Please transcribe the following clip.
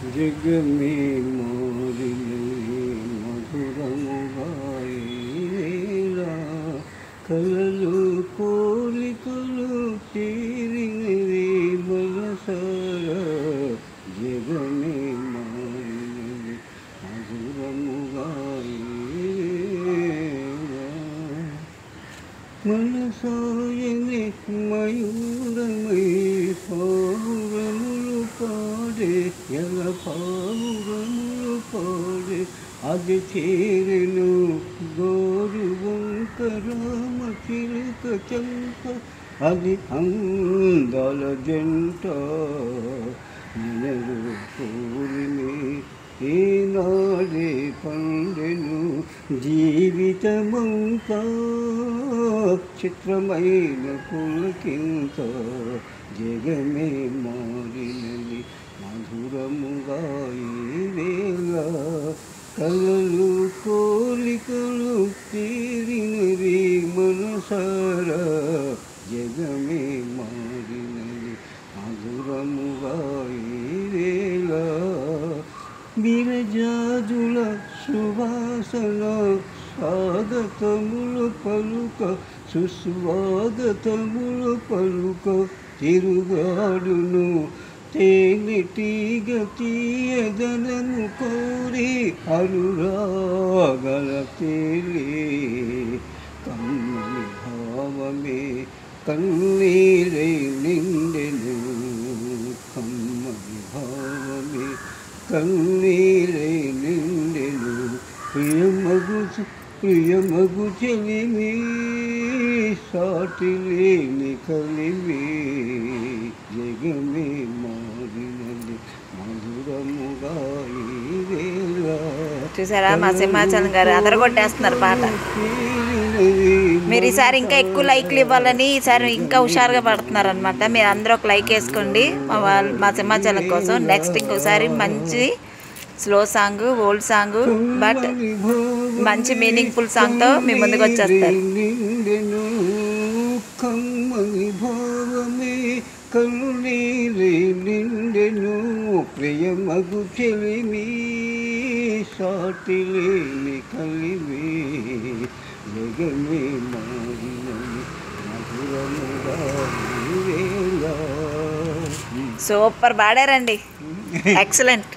जग में मोरिले मधुरमुगायेला कललु कोलिकलु तीरिनवे मनसारा जग में मोरिले मधुरमुगायेला मनसायने मयूरमय पाవురములు పాడే ఎల పావురములు పాడే అది చేరెను గోరు వంకరామ చిలుక చంప అది అందాల జంట నినరు పూరిమే ఈనాడే పండెను జీవితమంతా చిత్రమైన పులకింత జగమే మారినది మధురముగాయేలా కలలు కోలికలు తీరినవి మనసారా జగమే మారినది మధురముగాయేలా విరజాజుల సువాసన స్వాగతములు పలుక సుస్వాగతములు పలుక తిరుగాడును తేనెటీగ తీయదనము కోరి అనురాగల తేలి కమ్మని భావమే కన్నీరై నిండెను కమ్మని భావమే కన్నీరై నిండెను ప్రియమగు చెలిమి సాటిలేని కలిమి జగమే మారినది మధురముగాయేలా. చూసారా మా సింహాచలం గారు అదరగొట్టేస్తున్నారు పాట. మీరు ఈసారి ఇంకా ఎక్కువ లైక్లు ఇవ్వాలని ఈసారి ఇంకా హుషారుగా పడుతున్నారు అనమాట. మీరు అందరూ ఒక లైక్ వేసుకోండి మా సింహాచలం కోసం. నెక్స్ట్ ఇంకోసారి మంచి slow song, old song, but మంచి మీనింగ్ఫుల్ సాంగ్తో మీ ముందుకు వచ్చేస్తారు. కమ్మని భావమే కన్నీరే నిండెను ప్రియమగు చెలిమి సాటిలేని కలిమి జగమే మారినది మధురముగాయేలా. Super పాడారండి, excellent.